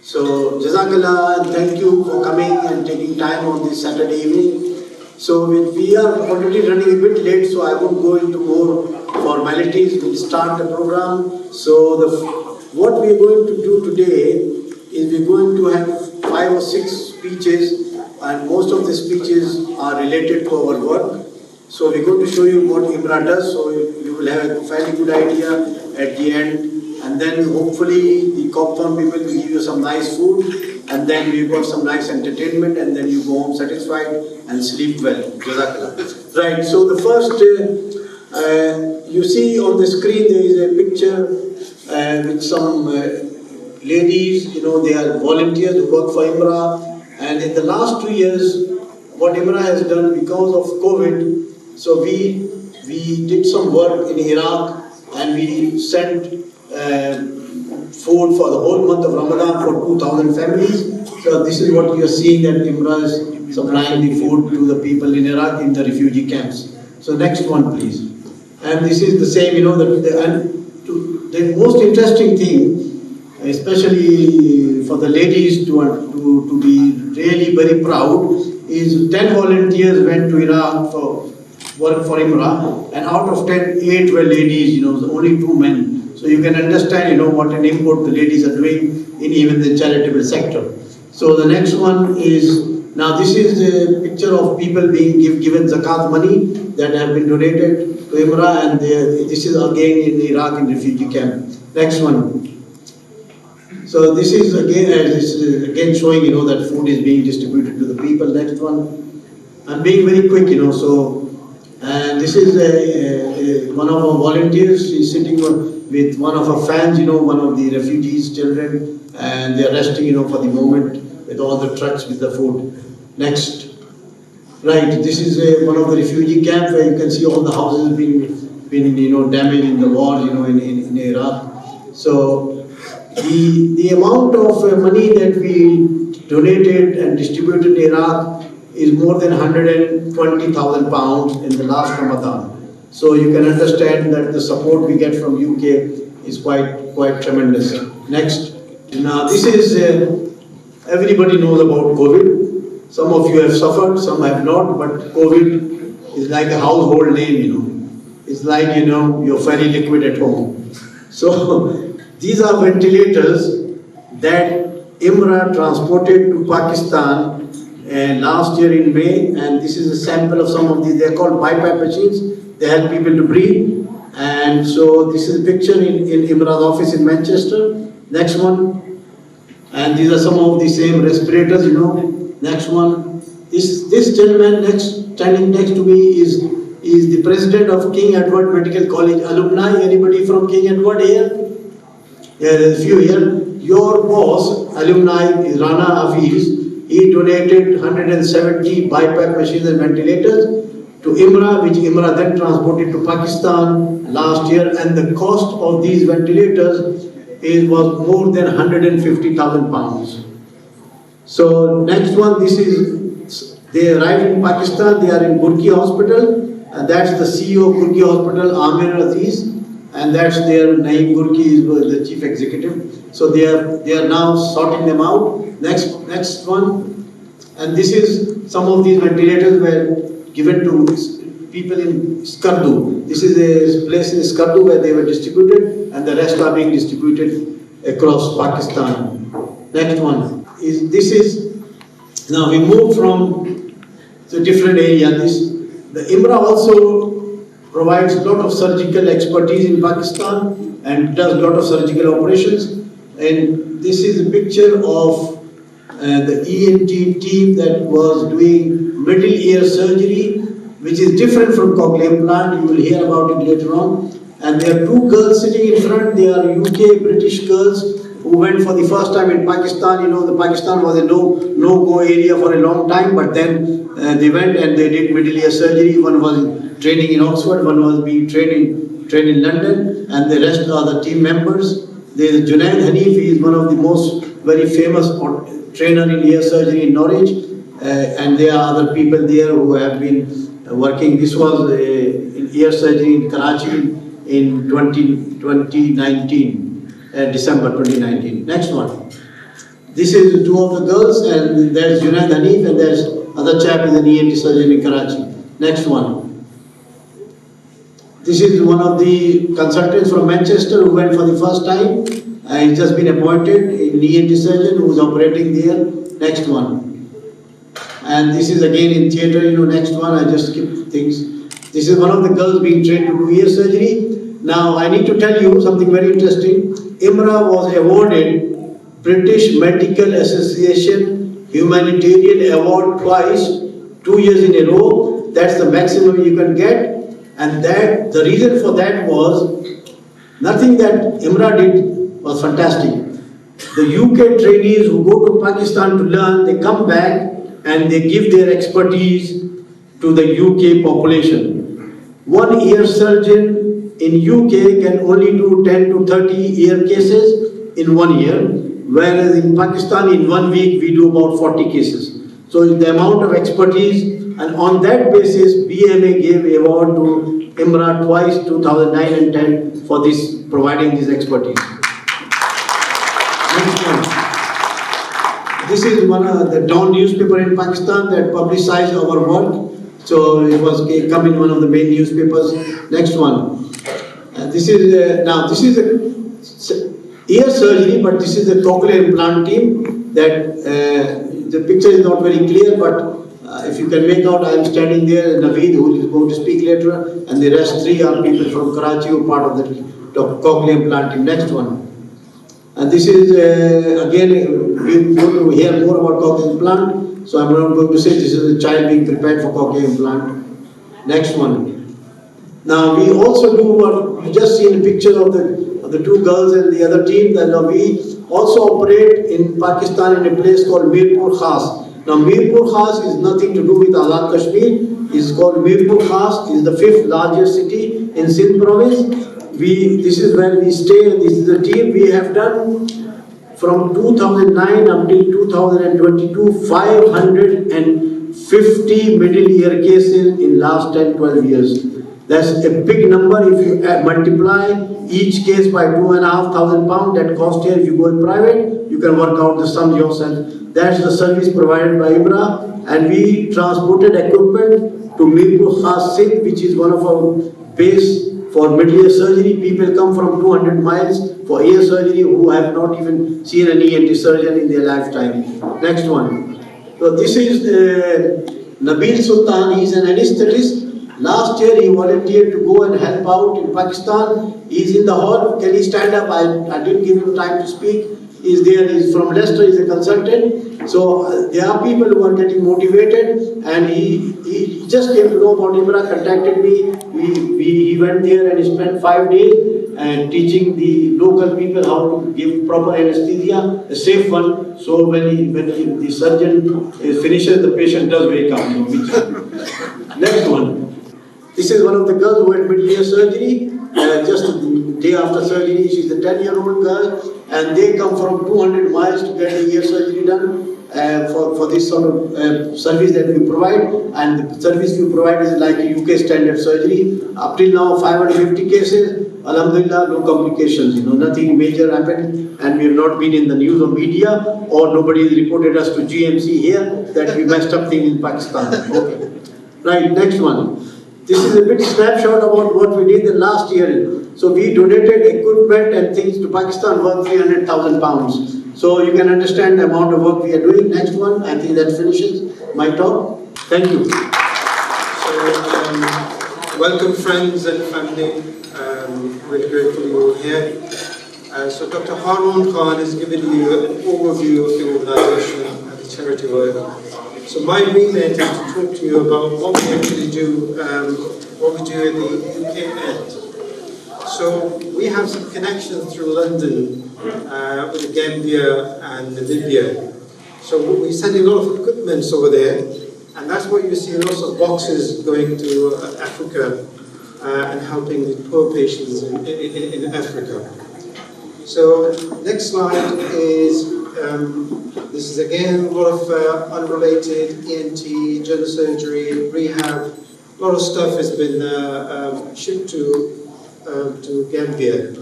So, Jazakallah, and thank you for coming and taking time on this Saturday evening. So, we are already running a bit late, so I won't go into more formalities. We'll start the program. So, what we are going to do today is we're going to have 5 or 6 speeches, and most of the speeches are related to our work. So, we're going to show you what IMRA does, so you will have a fairly good idea at the end. And then hopefully the Copthorne people will give you some nice food, and then we've got some nice entertainment, and then you go home satisfied and sleep well. Jazakallah. Right, so the first, you see on the screen there is a picture with some ladies, they are volunteers who work for IMRA, and in the last 2 years, what IMRA has done because of COVID, so we did some work in Iraq, and we sent food for the whole month of Ramadan for 2,000 families. So this is what you are seeing, that IMRA is supplying the food to the people in Iraq in the refugee camps. So next one please. And this is the same, the most interesting thing, especially for the ladies to be really very proud, is 10 volunteers went to Iraq for work for IMRA, and out of 10, 8 were ladies, only 2 men. So you can understand, what an input the ladies are doing in even the charitable sector. So the next one is, now this is a picture of people being given zakat money that have been donated to IMRA, and this is again in Iraq in refugee camp. Next one. So this is again showing, that food is being distributed to the people. Next one. I'm being very quick, and this is one of our volunteers. She's sitting with one of her fans, one of the refugees' children, and they're resting, for the moment with all the trucks with the food. Next. Right, this is one of the refugee camps where you can see all the houses being damaged in the war, in Iraq. So the amount of money that we donated and distributed in Iraq is more than 120,000 pounds in the last Ramadan. So you can understand that the support we get from UK is quite tremendous. Next. Now this is, everybody knows about COVID. Some of you have suffered, some have not, but COVID is like a household name, It's like, you're very liquid at home. So these are ventilators that IMRA transported to Pakistan last year in May, and this is a sample of some of these. They're called BiPAP machines. They help people to breathe. And so this is a picture in IMRA's office in Manchester. Next one. And these are some of the same respirators, Next one. This gentleman standing next to me is the president of King Edward Medical College alumni. Anybody from King Edward here? Yeah, there's a few here. Your boss, alumni, is Rana Hafiz. He donated 170 BiPAP machines and ventilators to IMRA, which IMRA then transported to Pakistan last year, and the cost of these ventilators was more than 150,000 pounds. So next one, they arrived in Pakistan, they are in Burki Hospital, and that's the CEO of Burki Hospital, Amir Aziz, and that's their Naeem Burki is the chief executive. So they are now sorting them out. Next one, and this is some of these ventilators were given to people in Skardu. This is a place in Skardu where they were distributed, and the rest are being distributed across Pakistan. Next one is now we move from the different area. The IMRA also provides a lot of surgical expertise in Pakistan and does a lot of surgical operations. And this is a picture of the ENT team that was doing middle ear surgery, which is different from cochlear implant. You will hear about it later on. And there are 2 girls sitting in front. They are UK British girls who went for the first time in Pakistan. The Pakistan was a no-go area for a long time, but then they went and they did middle ear surgery. One was training in Oxford, one was being trained in London, and the rest are the team members. There is Junaid Hanif. He is one of the most very famous trainer in ear surgery in Norwich, and there are other people there who have been working. This was in ear surgery in Karachi in 2019, December 2019. Next one. This is two of the girls, and there's Junaid Hanif, and there's other chap is an ENT surgeon in Karachi. Next one. This is one of the consultants from Manchester who went for the first time. He's just been appointed, an ENT surgeon who's operating there. Next one. And this is again in theatre, next one, I just skip things. This is one of the girls being trained to do ear surgery. Now, I need to tell you something very interesting. IMRA was awarded British Medical Association Humanitarian Award twice, 2 years in a row. That's the maximum you can get. And that the reason for that was nothing that IMRA did was fantastic. The UK trainees who go to Pakistan to learn, they come back and they give their expertise to the UK population. One ear surgeon in UK can only do 10 to 30 ear cases in 1 year, whereas in Pakistan in 1 week we do about 40 cases. So the amount of expertise, and on that basis BMA gave award to IMRA twice, 2009 and 10, for this, providing this expertise. Next one. This is one of the Dawn newspaper in Pakistan that publicized our work. So it was come in one of the main newspapers. Next one. This is now this is a ear surgery, but this is the Cochlear implant team. That the picture is not very clear, but if you can make out, I am standing there. Noweed, who is going to speak later, and the rest three are people from Karachi who are part of the Cochlear implant team. Next one. And this is again, we're going to hear more about cochlear implant. So I'm not going to say this is a child being prepared for cochlear implant. Next one. Now we also do what you just seen a picture of the two girls and the other team. That we also operate in Pakistan in a place called Mirpur Khas. Now Mirpur Khas is nothing to do with Azad Kashmir. It's called Mirpur Khas. It's the 5th largest city in Sindh province. This is where we stay, and this is the team. We have done from 2009 until 2022 550 middle ear cases in last 10-12 years. That's a big number. If you multiply each case by £2,500 that cost here, if you go in private, you can work out the sum yourself. That's the service provided by IMRA, and we transported equipment to Mirpur Khas Sindh, which is one of our base for middle ear surgery. People come from 200 miles for ear surgery who have not even seen an ENT surgeon in their lifetime. Next one. So this is Nabil Sultan. He's an anesthetist. Last year he volunteered to go and help out in Pakistan. He's in the hall. Can he stand up? I didn't give him time to speak. He's there. He's from Leicester. He's a consultant. So there are people who are getting motivated, and he just came to know about IMRA, contacted me. He went there and he spent 5 days and teaching the local people how to give proper anesthesia, a safe one. So when the surgeon finishes, the patient does wake up. Next one. This is one of the girls who had middle ear surgery. Just the day after surgery, she's a 10-year-old girl, and they come from 200 miles to get the ear surgery done. For this sort of service that we provide, and the service we provide is like a UK standard surgery. Up till now, 550 cases, alhamdulillah, no complications, nothing major happened, and we have not been in the news or media, or nobody has reported us to GMC here that we messed up things in Pakistan. Okay. Right, next one. This is a bit snapshot about what we did the last year. So we donated equipment and things to Pakistan worth £300,000. So you can understand the amount of work we are doing. Next one, I think that finishes my talk. Thank you. So, welcome friends and family. Really grateful you're all here. So Dr. Haroon Khan has given you an overview of the organisation and the charity work. So my remit is to talk to you about what we actually do, what we do at the UK end. So we have some connections through London with the Gambia and Namibia. So we send a lot of equipment over there, and that's what you see lots of boxes going to Africa and helping the poor patients in Africa. So next slide is, this is again a lot of unrelated ENT, general surgery, rehab. A lot of stuff has been shipped to Gambia.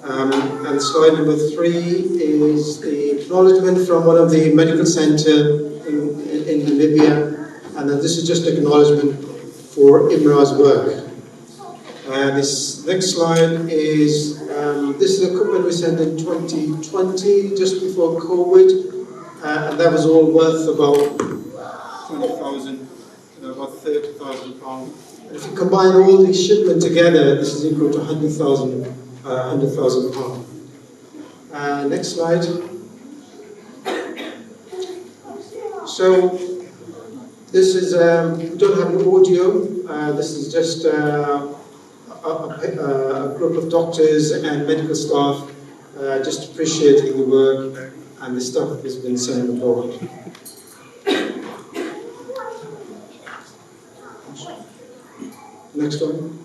And slide number 3 is the acknowledgement from one of the medical centre in Namibia, and then this is just acknowledgement for IMRA's work. This next slide is, this is equipment we sent in 2020, just before COVID, and that was all worth about 20,000, about 30,000 pounds. And if you combine all these shipments together, this is equal to 100,000 pounds. Next slide. So this is, we don't have an audio, this is just a group of doctors and medical staff just appreciating the work and the stuff that's been sent abroad. Next one.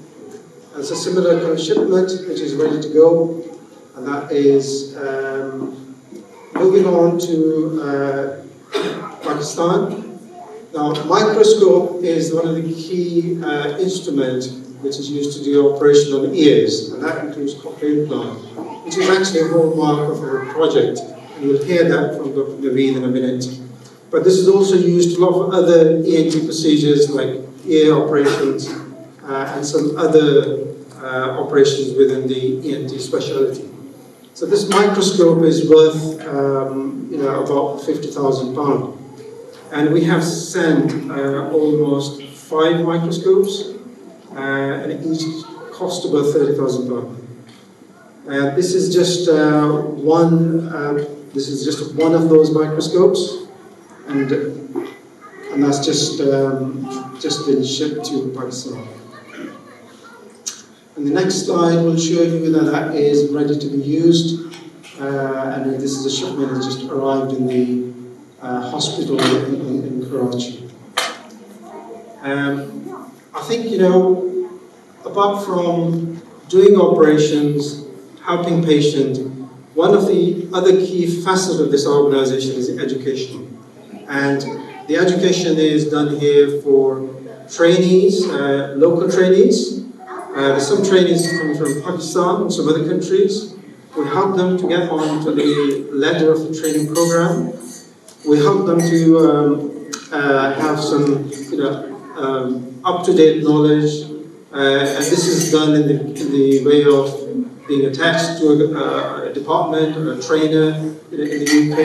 It's a similar kind of shipment which is ready to go, and that is moving on to Pakistan. Now, microscope is one of the key instruments which is used to do operation on ears, and that includes cochlear implant, which is actually a hallmark of our project, and you'll hear that from Dr. Noweed in a minute. But this is also used in a lot of other ENT procedures like ear operations and some other operations within the ENT specialty. So this microscope is worth about £50,000. And we have sent almost 5 microscopes, and each cost about £30,000. This is just one. This is just one of those microscopes, and that's just been shipped to Pakistan. And the next slide will show you that that is ready to be used, and this is a shipment that just arrived in the hospital in Karachi. I think, apart from doing operations, helping patients, one of the other key facets of this organization is education. And the education is done here for trainees, local trainees. There's some trainees coming from Pakistan and some other countries. We help them to get onto the ladder of the training program. We help them to have some, up-to-date knowledge, and this is done in the way of being attached to a department or a trainer in the UK.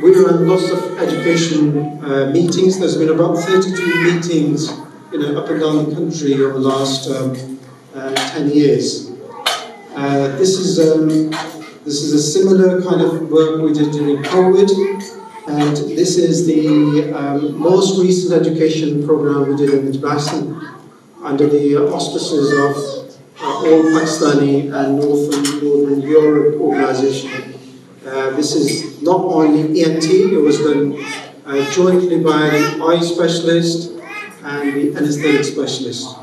We run lots of education meetings. There's been about 32 meetings, up and down the country over the last 10 years. This is a similar kind of work we did during COVID. And this is the most recent education program we did in Ijaz under the auspices of All Pakistani and Northern Europe organization. This is not only ENT, it was done jointly by the eye specialist and the anesthetic specialist.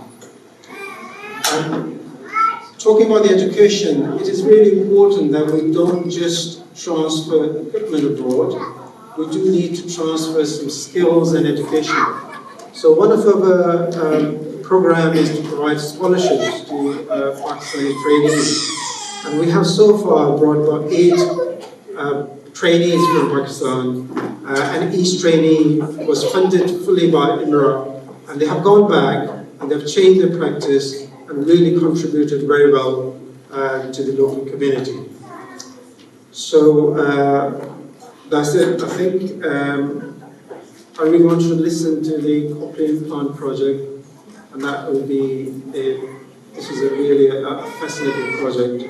Talking about the education, it is really important that we don't just transfer equipment abroad. We do need to transfer some skills and education. So one of our programs is to provide scholarships to Pakistani trainees. And we have so far brought about 8 trainees from Pakistan, and each trainee was funded fully by IMRA. And they have gone back and they've changed their practice and really contributed very well to the local community. So that's it. I think I really want you to listen to the Cochlear Implant project, and that will be this is really a fascinating project,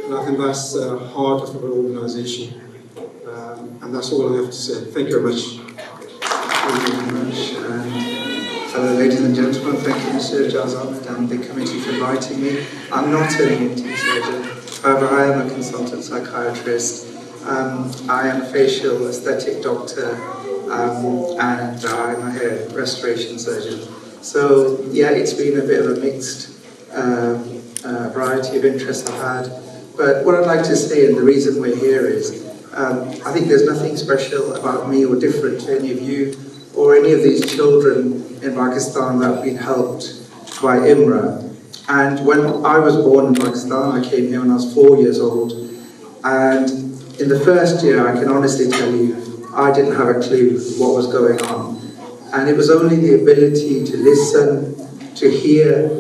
and I think that's the heart of our organisation. And that's all I have to say. Thank you very much. Thank you very much. Fellow ladies and gentlemen, thank you, Mr. Ijaz and the committee for inviting me. I'm not an ENT surgeon, however, I am a consultant psychiatrist. I am a facial aesthetic doctor, and I'm a hair restoration surgeon. So, yeah, it's been a bit of a mixed variety of interests I've had. But what I'd like to say, and the reason we're here is, I think there's nothing special about me or different to any of you or any of these children in Pakistan that have been helped by IMRA. And when I was born in Pakistan, I came here when I was 4 years old. And in the first year, I can honestly tell you, I didn't have a clue what was going on. And it was only the ability to listen, to hear,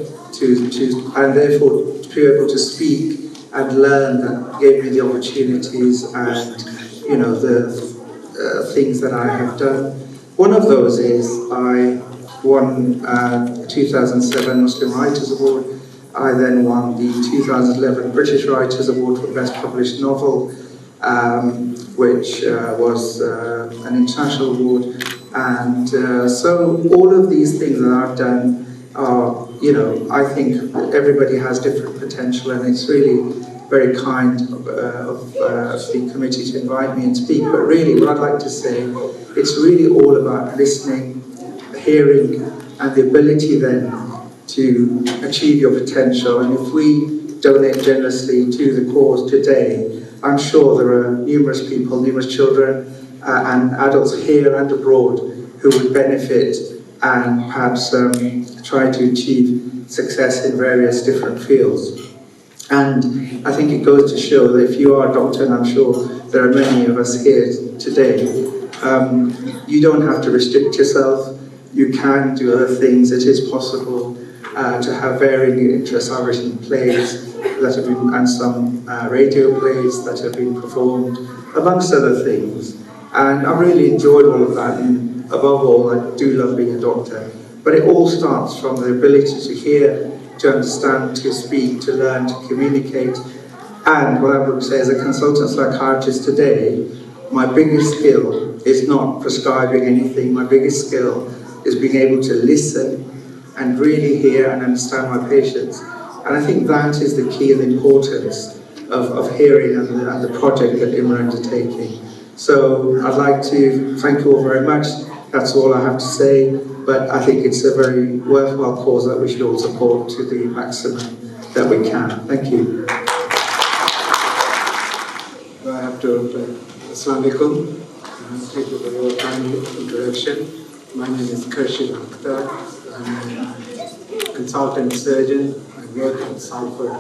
and therefore to be able to speak and learn that gave me the opportunities and, you know, the things that I have done. One of those is I won the 2007 Muslim Writers Award. I then won the 2011 British Writers Award for Best Published Novel, which was an international award. And so all of these things that I've done are, you know, I think everybody has different potential, and it's really very kind of the committee to invite me and speak. But really, what I'd like to say, it's really all about listening, hearing, and the ability then to achieve your potential. And if we donate generously to the cause today, I'm sure there are numerous people, numerous children and adults here and abroad who would benefit and perhaps try to achieve success in various different fields. And I think it goes to show that if you are a doctor, and I'm sure there are many of us here today, you don't have to restrict yourself. You can do other things. It is possible to have varying interests. I've written plays that have been, and some radio plays that have been performed, amongst other things. And I've really enjoyed all of that. And above all, I do love being a doctor. But it all starts from the ability to hear, to understand, to speak, to learn, to communicate. And what I would say as a consultant psychiatrist today, my biggest skill is not prescribing anything. My biggest skill is being able to listen and really hear and understand my patients. And I think that is the key and the importance of hearing and the project that IMRA are undertaking. So I'd like to thank you all very much. That's all I have to say. But I think it's a very worthwhile cause that we should all support to the maximum that we can. Thank you. I have to, Assalamu alaikum. Thank you for your kind introduction. My name is Khurshid Akhtar. I'm a consultant surgeon. I work at Salford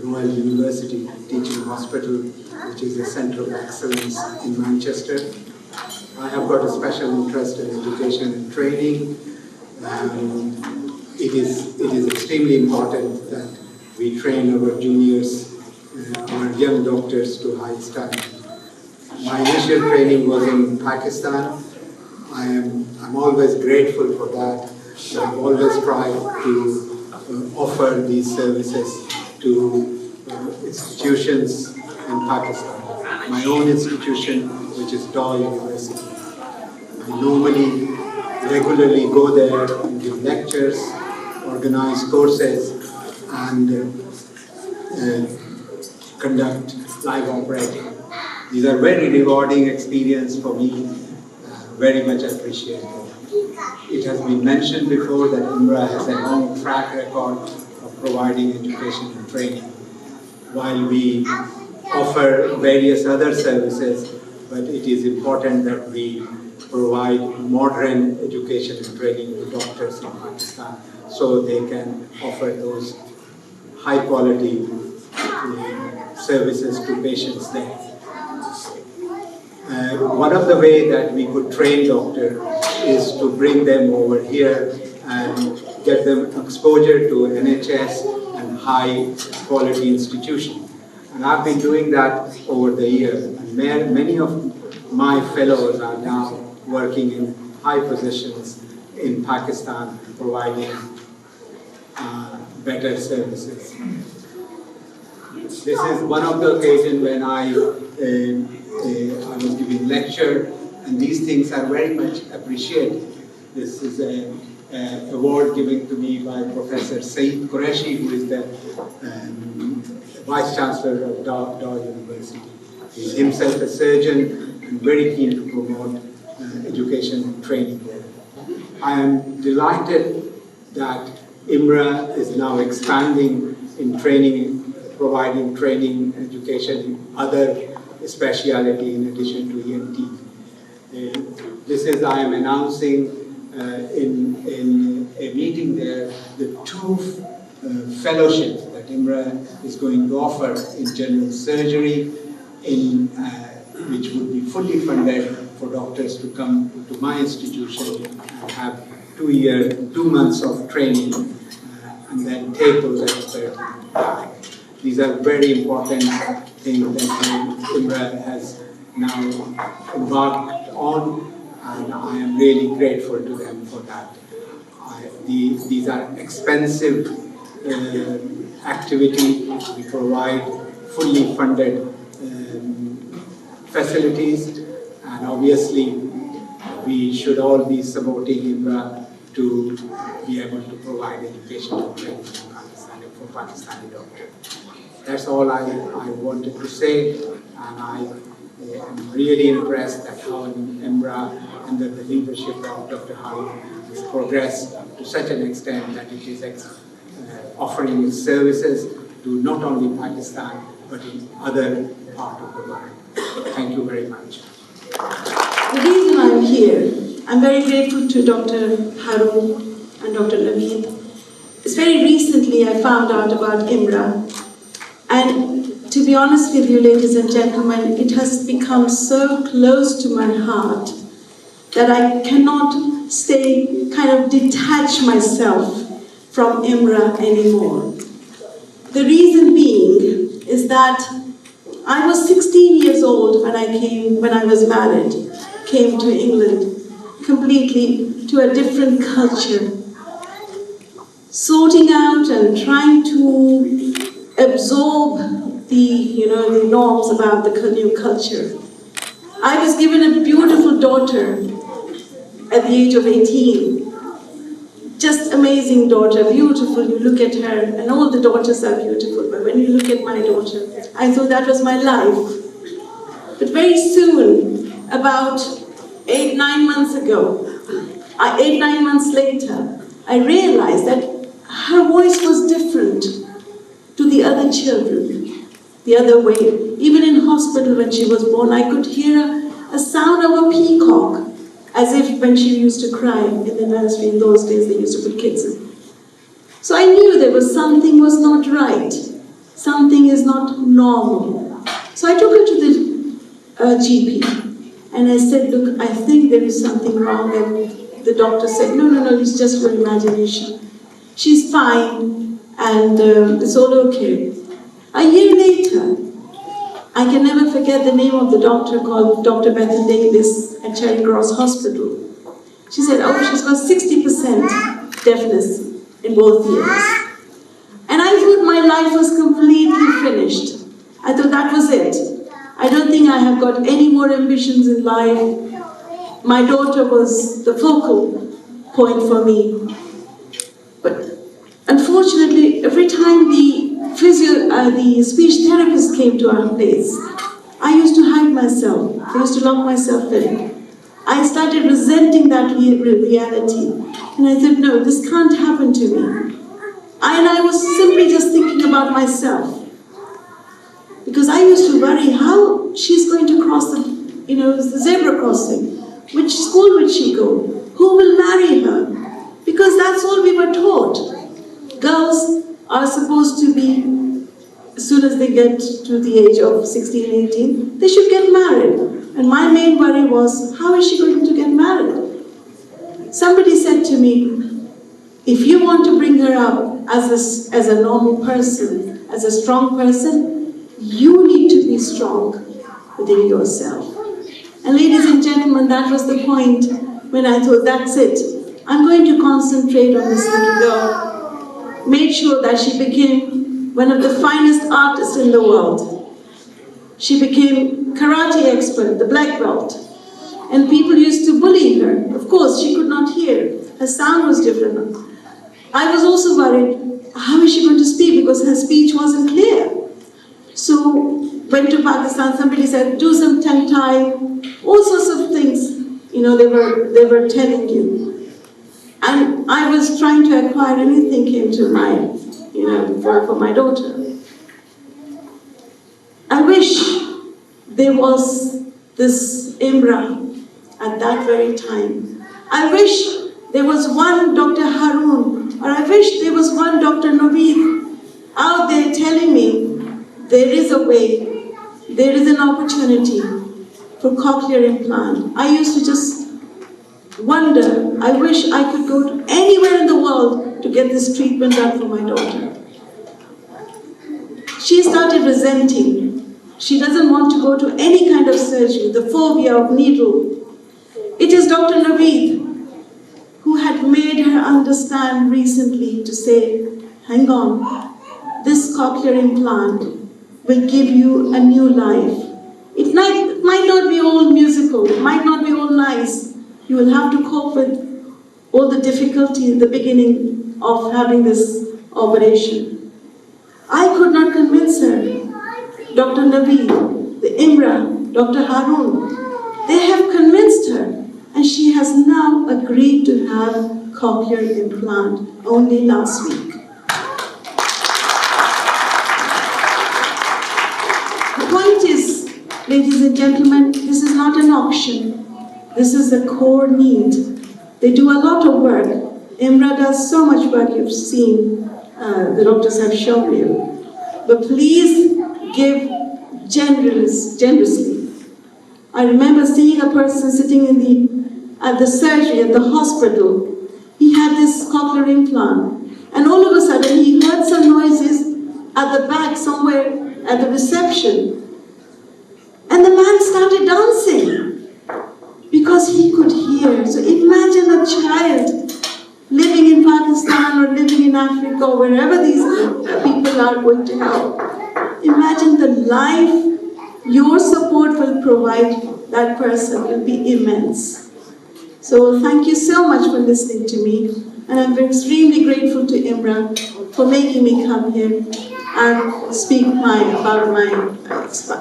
Royal University Teaching Hospital, which is a centre of excellence in Manchester. I have got a special interest in education and training. It is extremely important that we train our juniors, our young doctors to high standard. My initial training was in Pakistan. I'm always grateful for that. I've always tried to offer these services to institutions in Pakistan. My own institution, which is Dawah University. I normally, regularly go there and give lectures, organize courses, and conduct live operating. These are very rewarding experience for me, very much appreciated. It has been mentioned before that IMRA has a long track record of providing education and training, while we offer various other services, but it is important that we provide modern education and training to doctors in Pakistan so they can offer those high quality services to patients there. One of the ways that we could train doctors is to bring them over here and get them exposure to NHS and high quality institutions. And I've been doing that over the years. And many of my fellows are now working in high positions in Pakistan, providing better services. This is one of the occasions when I was giving lecture, and these things are very much appreciated. This is an award given to me by Professor Saeed Qureshi, who is the Vice Chancellor of Dawah University. He's himself a surgeon and very keen to promote education and training there. I am delighted that IMRA is now expanding in training, providing training, education in other specialty in addition to ENT. I am announcing in a meeting there the two fellowship that IMRA is going to offer in general surgery, which would be fully funded for doctors to come to my institution and have 2 months of training and then take those experts back. These are very important things that IMRA has now embarked on, and I am really grateful to them for that. These are expensive activities. We provide fully funded facilities, and obviously we should all be supporting IMRA to be able to provide educational training for Pakistani doctors. That's all I wanted to say, and I am really impressed at how IMRA, under the leadership of Dr. Haroon, has progressed to such an extent that it is offering its services to not only Pakistan, but in other parts of the world. Thank you very much. The reason I'm here, I'm very grateful to Dr. Haroon and Dr. Noweed. It's very recently I found out about IMRA, and to be honest with you, ladies and gentlemen, it has become so close to my heart that I cannot detach myself from IMRA anymore. The reason being is that I was 16 years old when I was married, came to England, completely to a different culture, sorting out and trying to absorb the norms about the new culture. I was given a beautiful daughter at the age of 18. Just amazing daughter, beautiful. You look at her, and all the daughters are beautiful, but when you look at my daughter, I thought that was my life. But very soon, about 8-9 months ago, 8-9 months later, I realized that her voice was different to the other children, the other way. Even in hospital when she was born, I could hear a sound of a peacock, as if when she used to cry in the nursery. In those days, they used to put kids in. So I knew there was something was not right. Something is not normal. So I took her to the GP, and I said, look, I think there is something wrong. And the doctor said, no, it's just your imagination. She's fine, and it's all okay. A year later, I can never forget the name of the doctor, called Dr. Bethel Davis at Charing Cross Hospital. She said, oh, she's got 60% deafness in both ears. And I thought my life was completely finished. I thought that was it. I don't think I have got any more ambitions in life. My daughter was the focal point for me. But unfortunately, every time the speech therapist came to our place, I used to hide myself. I used to lock myself in. I started resenting that reality. And I said, no, this can't happen to me. And I was simply just thinking about myself. Because I used to worry how she's going to cross the zebra crossing. Which school will she go? Who will marry her? Because that's all we were taught. Girls are supposed to be, as soon as they get to the age of 16, 18, they should get married. And my main worry was, how is she going to get married? Somebody said to me, if you want to bring her up as a normal person, as a strong person, you need to be strong within yourself. And ladies and gentlemen, that was the point when I thought, that's it. I'm going to concentrate on this little girl. Made sure that she became one of the finest artists in the world. She became karate expert, the black belt. And people used to bully her. Of course, she could not hear. Her sound was different. I was also worried, how is she going to speak? Because her speech wasn't clear. So, went to Pakistan, somebody said, do some tongue tie, all sorts of things, they were telling you. And I was trying to acquire anything came to mind, for my daughter. I wish there was this IMRA at that very time. I wish there was one Dr. Haroon, or I wish there was one Dr. Noweed out there telling me there is a way, there is an opportunity for cochlear implant. I used to just wonder, I wish I could go to anywhere in the world to get this treatment done for my daughter. She started resenting. She doesn't want to go to any kind of surgery, the phobia of needle. It is Dr. Noweed who had made her understand recently to say, hang on, this cochlear implant will give you a new life. It might not be all musical, it might not be all nice. You will have to cope with all the difficulty in the beginning of having this operation. I could not convince her. Dr. Noweed, the IMRA, Dr. Haroon, they have convinced her, and she has now agreed to have cochlear implant only last week. The point is, ladies and gentlemen, this is not an auction. This is a core need. They do a lot of work. IMRA does so much work, you've seen, the doctors have shown you. But please give generously. I remember seeing a person sitting at the surgery at the hospital. He had this cochlear implant, and all of a sudden he heard some noises at the back somewhere at the reception. And the man started dancing because he could hear. So imagine a child living in Pakistan or living in Africa or wherever these people are going to help. Imagine the life your support will provide that person will be immense. So thank you so much for listening to me, and I'm extremely grateful to IMRA for making me come here and speak about my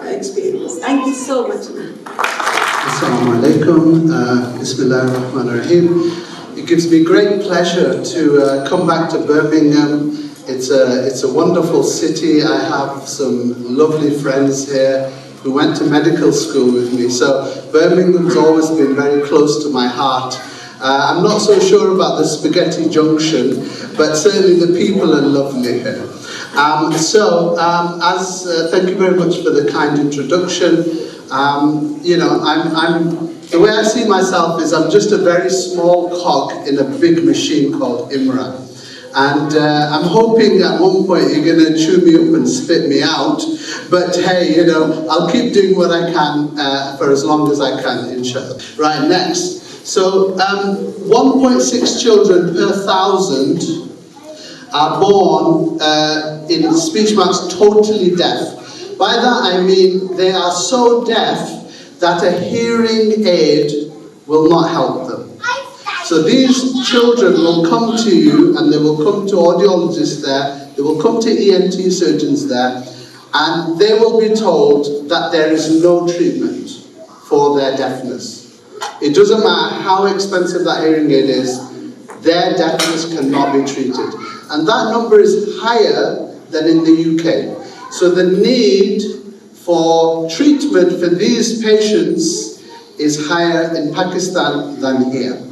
experience. Thank you so much. Assalamu alaikum. Bismillah ar-Rahman ar-Rahim. It gives me great pleasure to come back to Birmingham. It's a wonderful city. I have some lovely friends here who went to medical school with me. So Birmingham's always been very close to my heart. I'm not so sure about the Spaghetti Junction, but certainly the people are lovely here. Thank you very much for the kind introduction. The way I see myself is I'm just a very small cog in a big machine called IMRA. And I'm hoping at one point you're going to chew me up and spit me out. But hey, I'll keep doing what I can for as long as I can, inshallah. Right, next. So 1.6 children per 1,000 are born in speech marks totally deaf. By that I mean they are so deaf that a hearing aid will not help them. So these children will come to you, and they will come to audiologists there, they will come to ENT surgeons there, and they will be told that there is no treatment for their deafness. It doesn't matter how expensive that hearing aid is, their deafness cannot be treated. And that number is higher than in the UK. So the need for treatment for these patients is higher in Pakistan than here.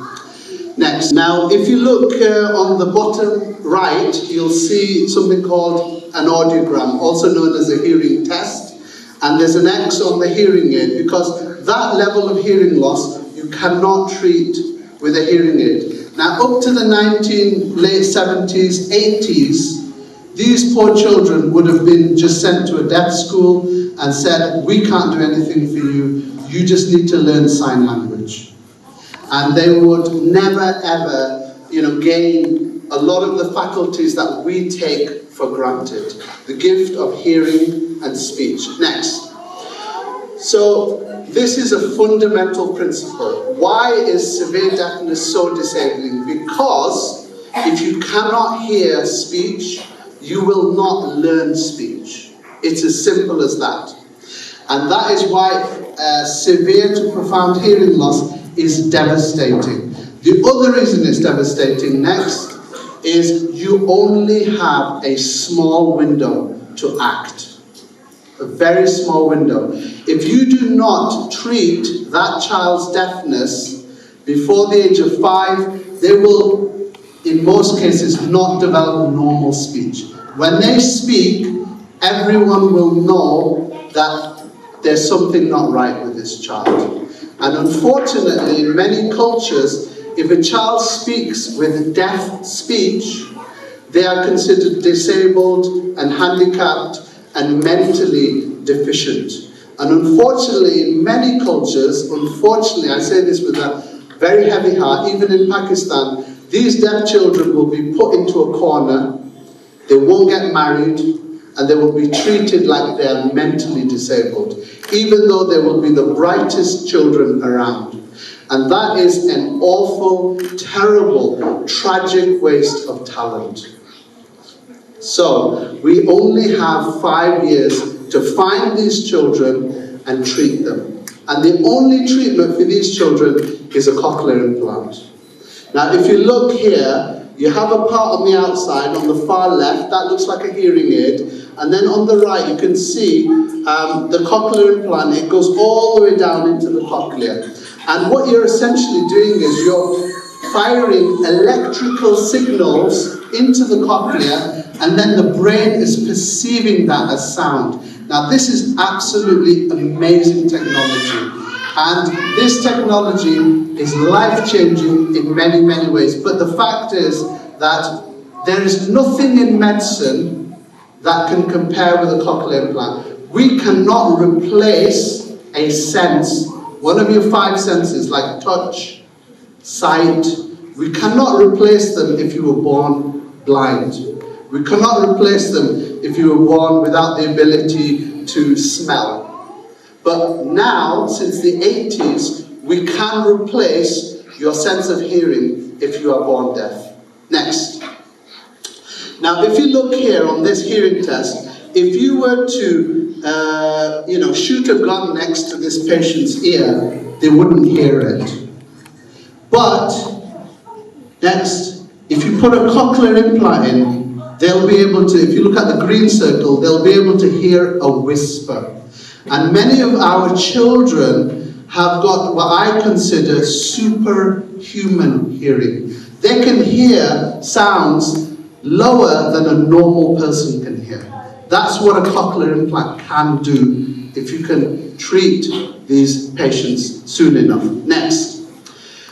Next. Now, if you look on the bottom right, you'll see something called an audiogram, also known as a hearing test. And there's an X on the hearing aid, because that level of hearing loss you cannot treat with a hearing aid. Now, up to the late 70s, 80s, these poor children would have been just sent to a deaf school and said, we can't do anything for you, you just need to learn sign language. And they would never ever, gain a lot of the faculties that we take for granted. The gift of hearing and speech. Next. So this is a fundamental principle. Why is severe deafness so disabling? Because if you cannot hear speech, you will not learn speech. It's as simple as that. And that is why severe to profound hearing loss is devastating. The other reason it's devastating, next, is you only have a small window to act. A very small window. If you do not treat that child's deafness before the age of 5, they will, in most cases, not develop normal speech. When they speak, everyone will know that there's something not right with this child. And unfortunately, in many cultures, if a child speaks with deaf speech, they are considered disabled and handicapped and mentally deficient. And unfortunately, in many cultures, unfortunately, I say this with a very heavy heart, even in Pakistan, these deaf children will be put into a corner, they won't get married, and they will be treated like they are mentally disabled, even though they will be the brightest children around. And that is an awful, terrible, tragic waste of talent. So, we only have 5 years to find these children and treat them. And the only treatment for these children is a cochlear implant. Now, if you look here, you have a part on the outside, on the far left, that looks like a hearing aid. And then on the right, you can see the cochlear implant. It goes all the way down into the cochlea. And what you're essentially doing is you're firing electrical signals into the cochlea, and then the brain is perceiving that as sound. Now, this is absolutely amazing technology. And this technology is life-changing in many, many ways. But the fact is that there is nothing in medicine that can compare with a cochlear implant. We cannot replace a sense, one of your 5 senses, like touch, sight. We cannot replace them if you were born blind. We cannot replace them if you were born without the ability to smell. But now, since the 80s, we can replace your sense of hearing if you are born deaf. Next. Now, if you look here on this hearing test, if you were to, shoot a gun next to this patient's ear, they wouldn't hear it. But, next, if you put a cochlear implant in, they'll be able to, if you look at the green circle, they'll be able to hear a whisper. And many of our children have got what I consider superhuman hearing. They can hear sounds lower than a normal person can hear. That's what a cochlear implant can do if you can treat these patients soon enough. Next.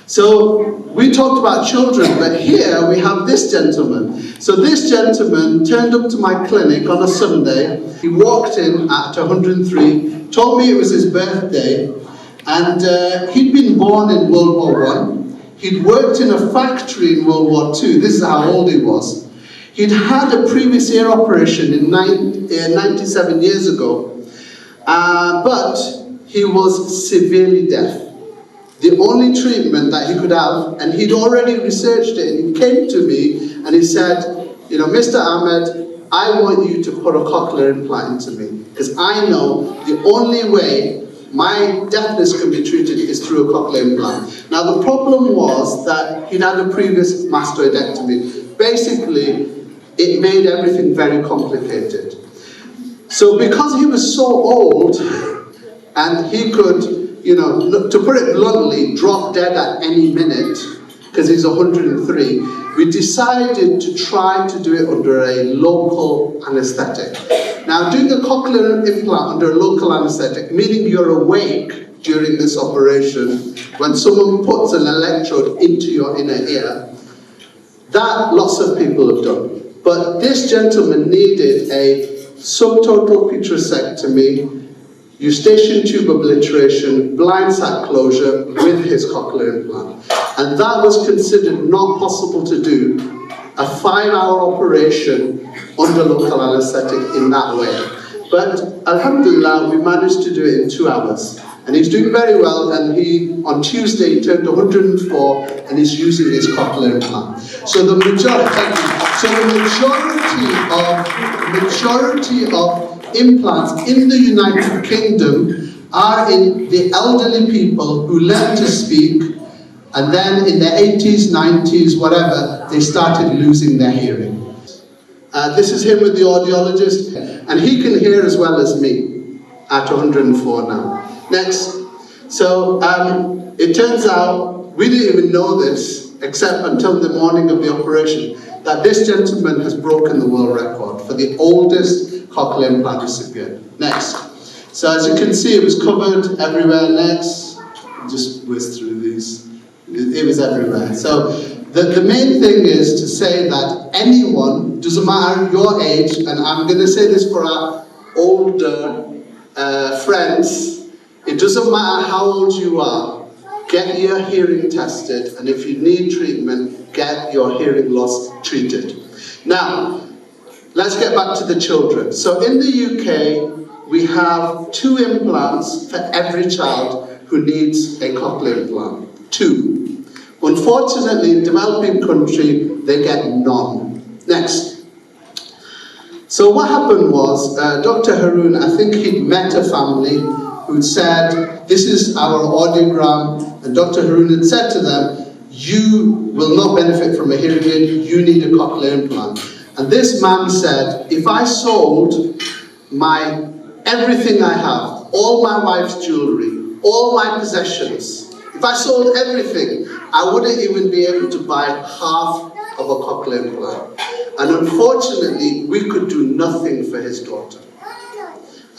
So we talked about children, but here we have this gentleman. So this gentleman turned up to my clinic on a Sunday. He walked in at 103, told me it was his birthday, and he'd been born in World War I. He'd worked in a factory in World War II. This is how old he was. He'd had a previous ear operation in 97 years ago, but he was severely deaf. The only treatment that he could have, and he'd already researched it, and he came to me and he said, Mr. Ahmad, I want you to put a cochlear implant into me, because I know the only way my deafness can be treated is through a cochlear implant. Now, the problem was that he'd had a previous mastoidectomy. Basically, it made everything very complicated. So because he was so old, and he could, to put it bluntly, drop dead at any minute, because he's 103, we decided to try to do it under a local anesthetic. Now, doing a cochlear implant under a local anesthetic, meaning you're awake during this operation, when someone puts an electrode into your inner ear, that lots of people have done. But this gentleman needed a subtotal vitrectomy, eustachian tube obliteration, blind sac closure with his cochlear implant. And that was considered not possible to do, a 5-hour operation under local anesthetic in that way. But alhamdulillah, we managed to do it in 2 hours. And he's doing very well, and on Tuesday he turned 104 and he's using his cochlear implant. So the majority of implants in the United Kingdom are in the elderly people who learn to speak, and then in their 80s, 90s, whatever, they started losing their hearing. This is him with the audiologist, and he can hear as well as me at 104 now. Next. So it turns out, we didn't even know this, except until the morning of the operation, that this gentleman has broken the world record for the oldest cochlear implant recipient. Next. So as you can see, it was covered everywhere. Next. Just whiz through these. It was everywhere. So the main thing is to say that anyone, doesn't matter your age, and I'm going to say this for our older friends, it doesn't matter how old you are, get your hearing tested, and if you need treatment, get your hearing loss treated. Now, let's get back to the children. So in the UK, we have 2 implants for every child who needs a cochlear implant. 2. Unfortunately, in developing country, they get none. Next. So what happened was, Dr. Haroon, I think he'd met a family who said, this is our audiogram, and Dr. Haroon had said to them, you will not benefit from a hearing aid, you need a cochlear implant. And this man said, if I sold everything I have, all my wife's jewelry, all my possessions, if I sold everything, I wouldn't even be able to buy half of a cochlear implant. And unfortunately, we could do nothing for his daughter.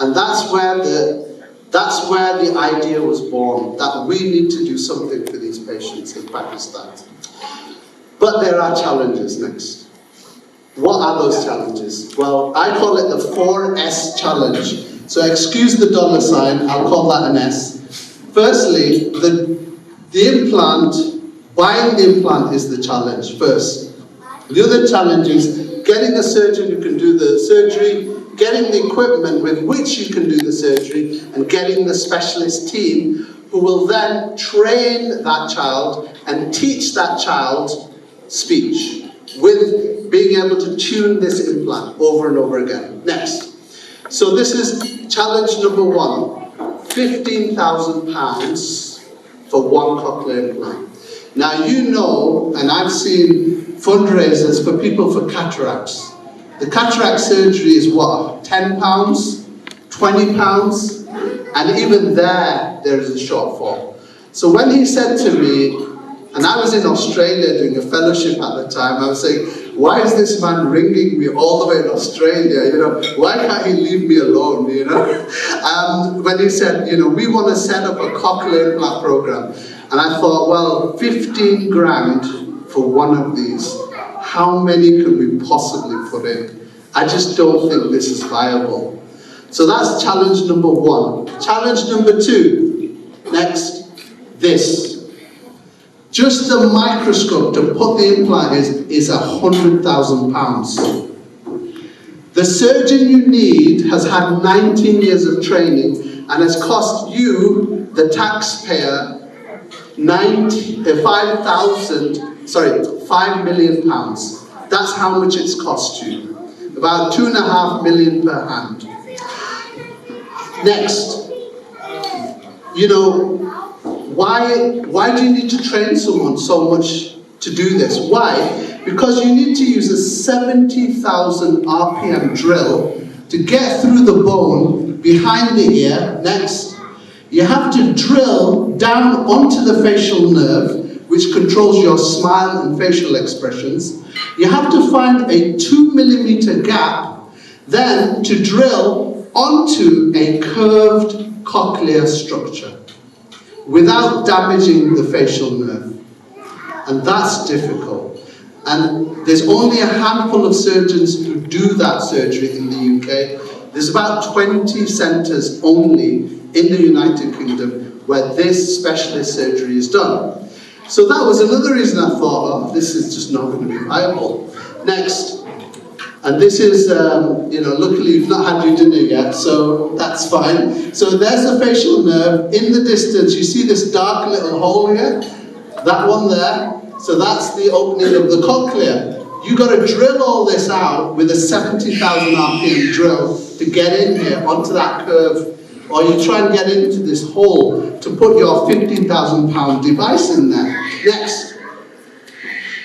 And that's where the idea was born, that we need to do something for these patients in Pakistan. But there are challenges next. What are those challenges? Well, I call it the 4S challenge. So excuse the dollar sign, I'll call that an S. Firstly, the implant, buying the implant is the challenge first. The other challenge is getting a surgeon who can do the surgery, getting the equipment with which you can do the surgery, and getting the specialist team who will then train that child and teach that child speech with being able to tune this implant over and over again. Next. So this is challenge number 1, £15,000 for one cochlear implant. Now you know, and I've seen fundraisers for people for cataracts. The cataract surgery is what, £10, £20? And even there is a shortfall. So when he said to me, and I was in Australia doing a fellowship at the time, I was saying, why is this man ringing me all the way in Australia, why can't he leave me alone, when he said, we want to set up a cochlear implant program. And I thought, well, 15 grand for one of these, how many could we possibly put in? I just don't think this is viable. So that's challenge number 1. Challenge number 2, next, this. Just the microscope to put the implant is £100,000. The surgeon you need has had 19 years of training and has cost you, the taxpayer, £5 million. That's how much it's cost you. About £2.5 million per hand. Next, why do you need to train someone so much to do this? Why? Because you need to use a 70,000 RPM drill to get through the bone behind the ear. Next, you have to drill down onto the facial nerve, which controls your smile and facial expressions. You have to find a 2 millimeter gap, then to drill onto a curved cochlear structure without damaging the facial nerve. And that's difficult. And there's only a handful of surgeons who do that surgery in the UK. There's about 20 centres only in the United Kingdom where this specialist surgery is done. So that was another reason I thought, this is just not going to be viable. Next. And this is, luckily you've not had your dinner yet, so that's fine. So there's the facial nerve. In the distance, you see this dark little hole here? That one there? So that's the opening of the cochlea. You've got to drill all this out with a 70,000 RPM drill to get in here onto that curve. Or you try and get into this hole to put your £15,000 device in there. Next.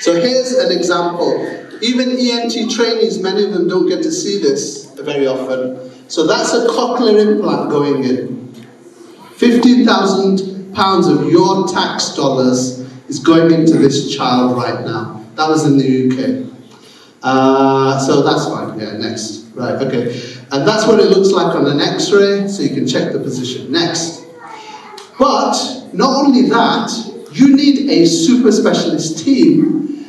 So here's an example. Even ENT trainees, many of them don't get to see this very often. So that's a cochlear implant going in. £15,000 of your tax dollars is going into this child right now. That was in the UK. So that's fine, yeah, next. Right, okay. And that's what it looks like on an X-ray, so you can check the position. Next. But, not only that, you need a super specialist team,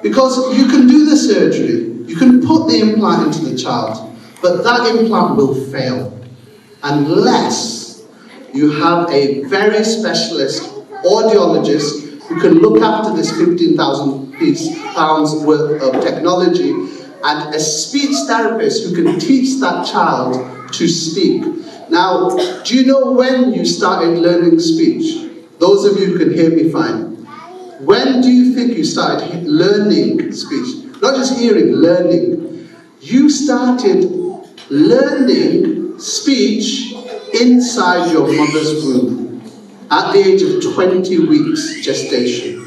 because you can do the surgery, you can put the implant into the child, but that implant will fail unless you have a very specialist audiologist who can look after this £15,000 worth of technology, and a speech therapist who can teach that child to speak. Now, do you know when you started learning speech? Those of you who can hear me fine. When do you think you started learning speech? Not just hearing, learning. You started learning speech inside your mother's womb at the age of 20 weeks gestation.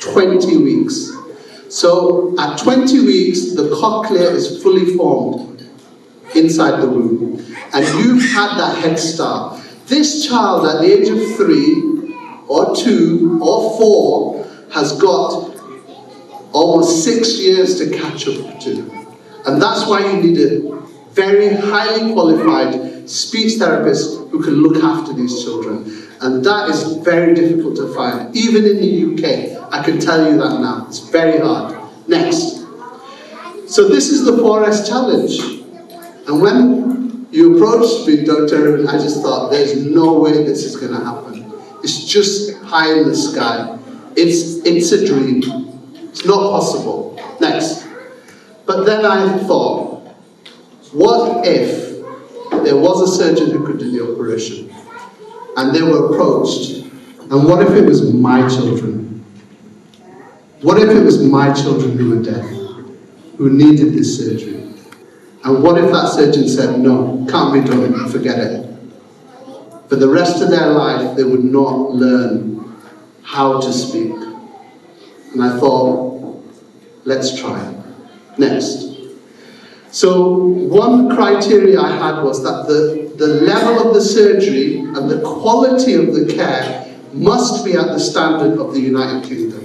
20 weeks. So at 20 weeks, the cochlear is fully formed inside the womb. And you've had that head start. This child at the age of 3 or 2 or 4 has got almost 6 years to catch up to. And that's why you need a very highly qualified speech therapist who can look after these children. And that is very difficult to find, even in the UK. I can tell you that now. It's very hard. Next. So this is the 4S challenge. And when you approached me, Dr. Haroon, I just thought, there's no way this is going to happen. It's just high in the sky. It's a dream. It's not possible. Next. But then I thought, what if there was a surgeon who could do the operation? And they were approached. And what if it was my children? What if it was my children who were deaf, who needed this surgery? And what if that surgeon said, no, can't be done, forget it. For the rest of their life, they would not learn how to speak. And I thought, let's try. Next. So one criteria I had was that the level of the surgery and the quality of the care must be at the standard of the United Kingdom.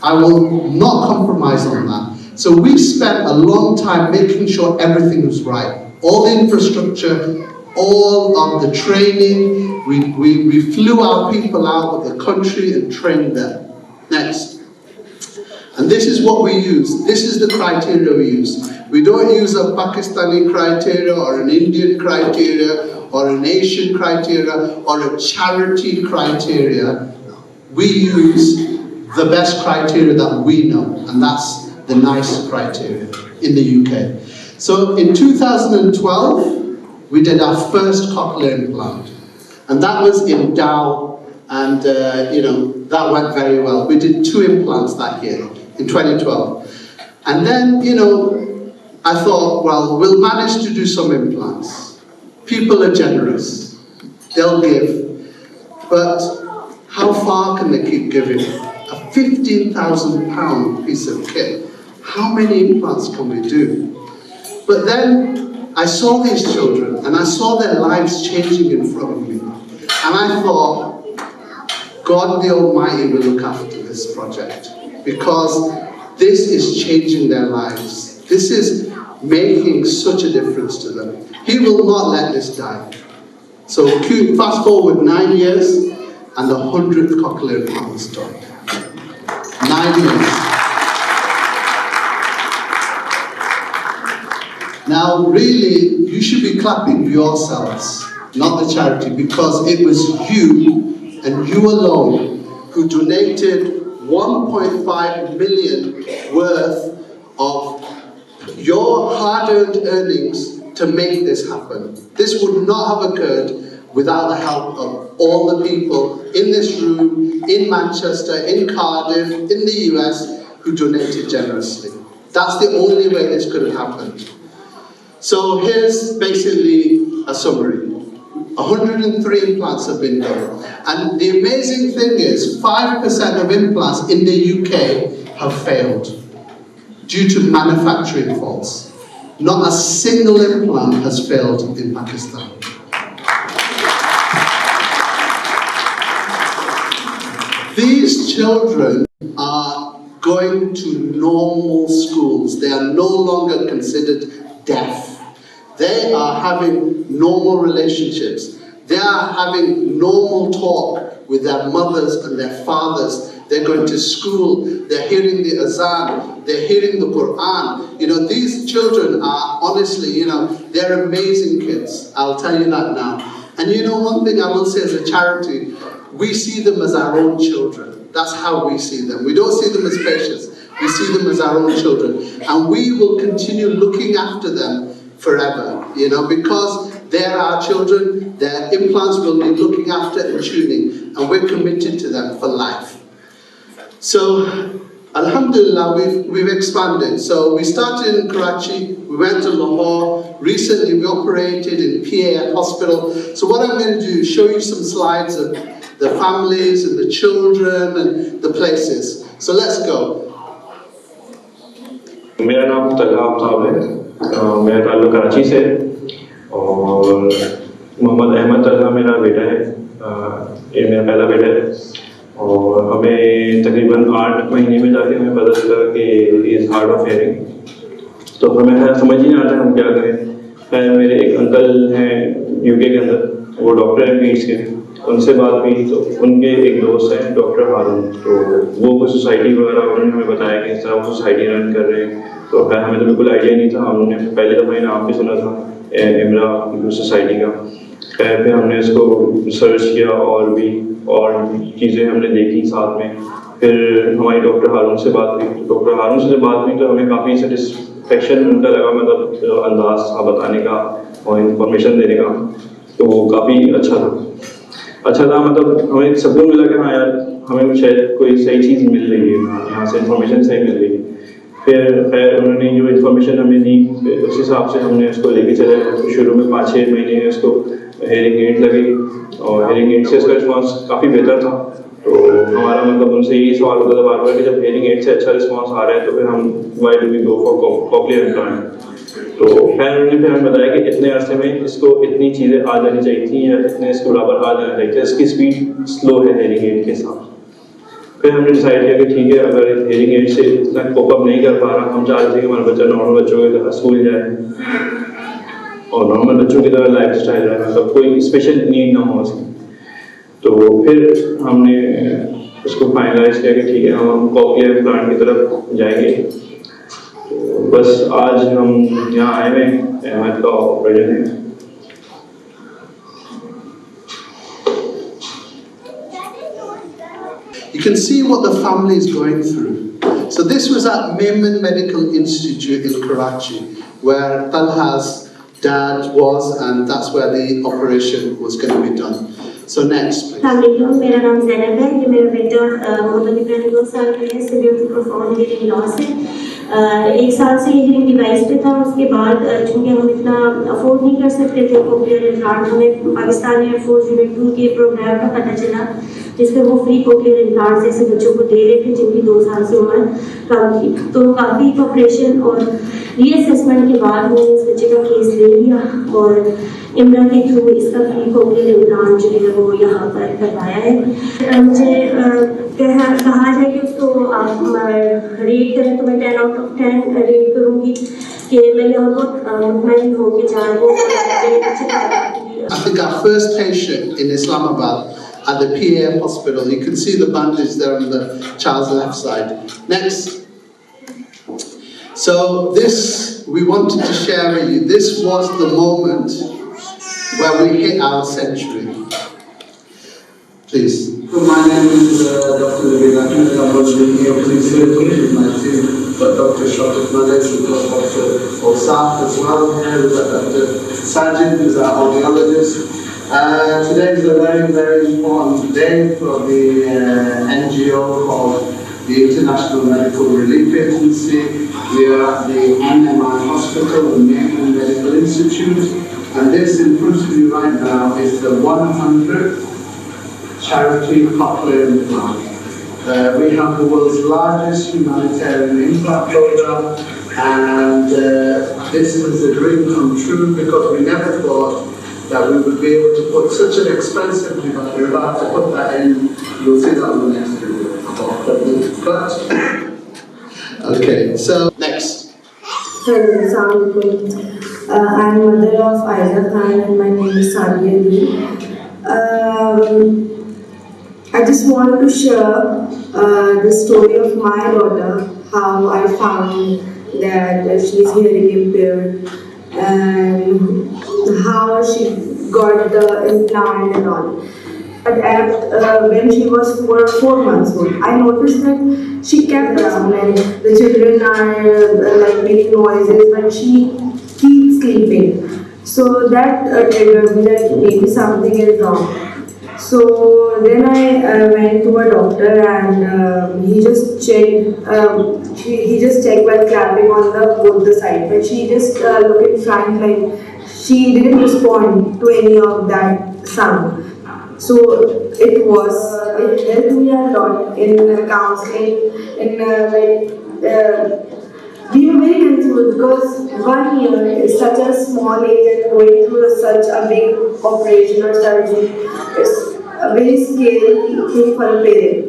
I will not compromise on that. So we spent a long time making sure everything was right. All the infrastructure, all of the training, we flew our people out of the country and trained them. Next. And this is what we use. This is the criteria we use. We don't use a Pakistani criteria or an Indian criteria or an Asian criteria or a charity criteria. We use the best criteria that we know, and that's the NICE criteria in the UK. So in 2012, we did our first cochlear implant, and that was in Dow, and that went very well. We did 2 implants that year in 2012, and then I thought, well, we'll manage to do some implants. People are generous; they'll give, but how far can they keep giving? A £15,000 piece of kit. How many implants can we do? But then I saw these children and I saw their lives changing in front of me. And I thought, God the Almighty will look after this project, because this is changing their lives. This is making such a difference to them. He will not let this die. So fast forward 9 years and the 100th cochlear implant was done. 9 years. Now, really, you should be clapping for yourselves, not the charity, because it was you and you alone who donated 1.5 million worth of your hard-earned earnings to make this happen. This would not have occurred without the help of all the people in this room, in Manchester, in Cardiff, in the US, who donated generously. That's the only way this could have happened. So here's basically a summary. 103 implants have been done. And the amazing thing is, 5% of implants in the UK have failed due to manufacturing faults. Not a single implant has failed in Pakistan. These children are going to normal schools. They are no longer considered deaf. They are having normal relationships. They are having normal talk with their mothers and their fathers. They're going to school, they're hearing the azan, they're hearing the Quran. You know, these children are honestly, you know, they're amazing kids. I'll tell you that now. And you know, one thing I will say as a charity, we see them as our own children. That's how we see them. We don't see them as patients. We see them as our own children. And we will continue looking after them forever, you know, because they're our children. Their implants will need looking after and tuning, and we're committed to them for life. So, alhamdulillah, we've expanded. So we started in Karachi, we went to Lahore, recently we operated in PA Hospital. So what I'm going to do is show you some slides of the families and the children and the places. So let's go. मेरा नाम तलहा आफ्ताब है, मेरा ताल्लुक कराची से है और मोहम्मद अहमद तलहा मेरा बेटा है, ये मेरा पहला बेटा है और हमें तकरीबन 8 महीने में जाके हमें पता चला कि इज़ हार्ड ऑफ हेयरिंग, तो हमें समझ ही नहीं आता हम क्या करें। फिर मेरे एक अंकल हैं यूके के अंदर, वो डॉक्टर हैं पीट्स के, उनसे बात हुई तो उनके एक दोस्त हैं डॉक्टर हारून, तो वो कोई सोसाइटी वगैरह उन्होंने हमें बताया कि इस तरह वो सोसाइटी रन कर रहे हैं। तो खैर हमें तो बिल्कुल आइडिया नहीं था, हमने पहले दफ़ा नाम भी सुना था IMRA सोसाइटी का। खैर फिर हमने इसको रिसर्च किया और भी और चीज़ें हमने देखी साथ में। फिर हमारी डॉक्टर हारून से बात हुई, डॉक्टर हारून से बात हुई तो हमें काफ़ी सेटिस्फेक्शन उनका लगा, मतलब अंदाज था बताने का और इंफॉर्मेशन देने का, तो वो काफ़ी अच्छा था। मतलब हमें सबको मिला कि हाँ यार हमें शायद कोई सही चीज़ मिल रही है, यहाँ से इंफॉर्मेशन सही मिल रही है। फिर खैर उन्होंने जो इन्फॉर्मेशन हमें दी उस हिसाब से हमने उसको लेके चले। तो शुरू में 5-6 महीने उसको हेयरिंग एड लगी और हेयरिंग एड से उसका रिस्पॉन्स काफ़ी बेहतर था। तो हमारा मतलब उनसे यही सवाल होता था बार बार कि जब हेयरिंग एड से अच्छा रिस्पॉन्स आ रहा है तो फिर हम why do we go for cochlear implant. तो खैर उन्होंने फिर हमें बताया कि इतने अरसे में इसको इतनी चीज़ें आ जानी चाहिए थी या इतने इसको बराबर आ जाना चाहिए था, इसकी स्पीड स्लो है हेयरिंग एड के साथ। फिर हमने डिसाइड किया कि ठीक है, अगर हेयरिंग एड से इतना कोप अप नहीं कर पा रहा, हम चाहते थे कि हमारा बच्चा नॉर्मल बच्चों की तरह स्कूल जाए और नॉर्मल बच्चों की तरह लाइफ स्टाइल रहे, मतलब कोई स्पेशल नीड ना हो उसकी। तो फिर हमने उसको फाइनलाइज किया कि ठीक है हम कॉकलियर इम्प्लांट की तरफ जाएंगे। तो बस आज हम यहाँ आए हैं, अहमद का ऑपरेशन है। You can see what the family is going through. So this was at Memon Medical Institute in Karachi, where Talha's dad was, and that's where the operation was going to be done. So next, please. Assalamualaikum, मेरा नाम ज़ैनब है, ये मेरा बेटा मोहम्मद इब्राहिम 2 साल का है, severe profound hearing loss है। 1 साल से हियरिंग डिवाइस पे था, उसके बाद चूँकि हम इतना अफोर्ड नहीं कर सकते थे कोक्लियर इम्प्लांट, हमें पाकिस्तान एयरफोर्स यूनिट 2 के प्रोग्राम का पता चला जिसमें वो फ्री कोक्लियर इम्प्लांट ऐसे बच्चों को दे रहे थे जिनकी 2 साल से उम्र कम थी। तो काफ़ी ऑपरेशन और रीअसेसमेंट के बाद हमने इस बच्चे का केस ले लिया और IMRA के थ्रू इसका फ्री कोक्लियर इम्प्लांट जो है वो यहाँ पर करवाया है। मुझे कहा जाए कि उसको आप रेट करें तो मैं 10 out of 10 रेट करूँगी कि मैं यहाँ बहुत मुतमईन हूँ कि चाहे वो I think our first patient in Islamabad at the PA hospital, you can see the bandage there on the child's left side. Next. So this, we wanted to share with you, this was the moment where we hit our century. Please. So my name is Dr. Noweed. I'm going to be here please with my team, but Dr. Max Malik, we've got Dr. Osaf as well here, we've got Dr. Sajid, who's our audiologist. Today is a very, very important day for the NGO called the International Medical Relief Agency. We are at the IMRA Hospital, the Memon Medical Institute, and this in front of you right now is the 100th charity cochlear implant. We have the world's largest humanitarian implant program, and this is a dream come true because we never thought that we would be able to put such an expensive device. We're about to put that in. You'll see that on the next video. But Okay, so next. Hello, Assalamualaikum. I'm mother of Ijaz and my name is Ansari. I just want to share the story of my daughter, how I found that she's hearing impaired and how she got the implant and all. But when she was 4 months old, I noticed that she kept around and the children are like making noises, but she keeps sleeping. So that triggered me that maybe something is wrong. So then I went to a doctor and he just checked. He just checked by clapping on both the sides, but she just looked in front like she didn't respond to any of that sound. So it helped me a lot in counseling, we were very confused because 1 year is such a small age and going through such a big operation or surgery is a very scary thing for a parent.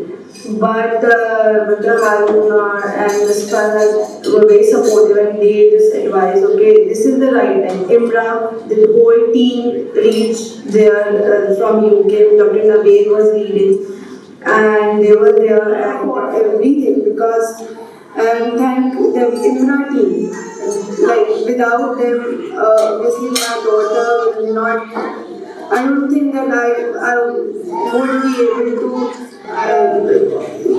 But Dr. Haroon and Mr. Ahmad were very supportive and they just advised, okay, this is the right time. IMRA, the whole team reached there from UK. Dr. Noweed was leading and they were there and everything because thank the IMRA team. Like without them, obviously my daughter will not. I don't think that I won't be able to.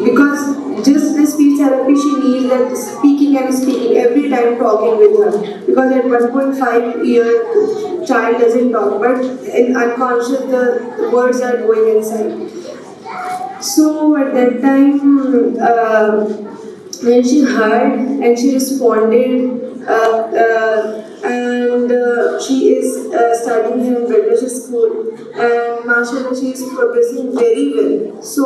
Because just the speech therapy, she needs that speaking and speaking every time talking with her. Because at 1.5-year child doesn't talk, but in unconscious the words are going inside. So at that time, when she heard and she responded, and she is studying here in British school, and mashallah she is progressing very well. So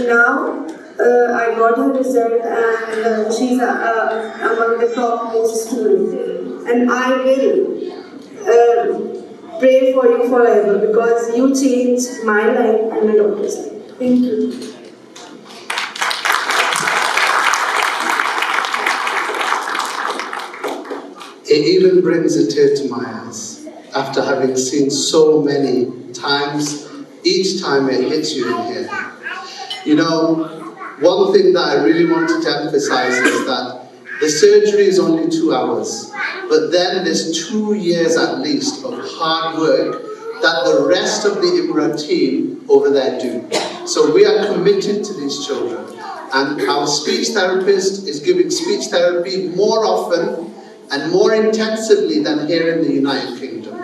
now I got her result and she's among the top most students, and I will pray for you forever because you changed my life and my daughter's life. Thank you. It even brings a tear to my eyes after having seen so many times. Each time it hits you in here. You know, one thing that I really wanted to emphasize is that the surgery is only 2 hours, but then there's 2 years at least of hard work that the rest of the IMRA team over there do. So we are committed to these children, and our speech therapist is giving speech therapy more often and more intensively than here in the United Kingdom.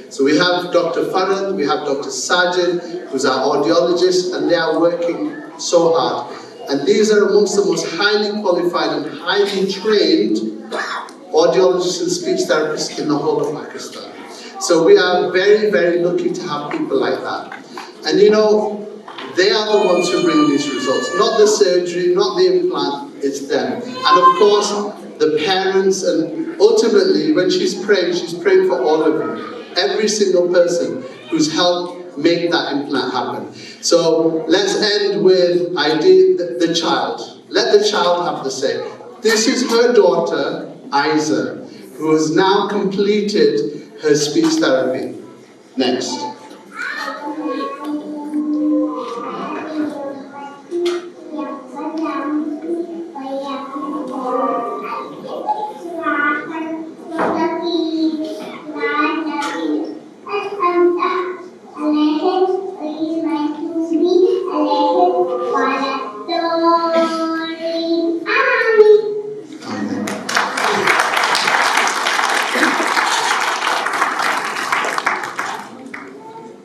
So we have Dr. Farad, we have Dr. Sajid, who's our audiologist, and they are working so hard. And these are amongst the most highly qualified and highly trained audiologists and speech therapists in the whole of Pakistan. So we are very, very lucky to have people like that. And you know, they are the ones who bring these results, not the surgery, not the implant, it's them. And of course, the parents, and ultimately when she's praying for all of you, every single person who's helped make that implant happen. So let's end with the child. Let the child have the say. This is her daughter, Ijaz, who has now completed her speech therapy. Next.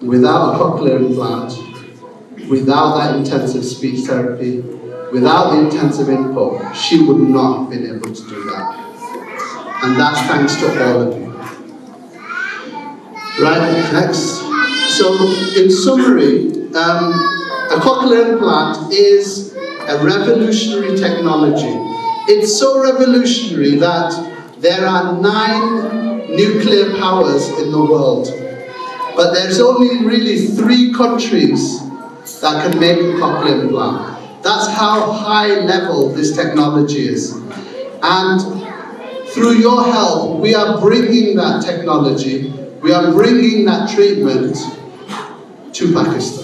Without a cochlear implant, without that intensive speech therapy, without the intensive input, she would not have been able to do that. And that's thanks to all of you. Right, next. So, in summary, a cochlear implant is a revolutionary technology. It's so revolutionary that there are 9 nuclear powers in the world. But there's only really 3 countries that can make a cochlear implant. That's how high level this technology is. And through your help, we are bringing that technology, we are bringing that treatment to Pakistan.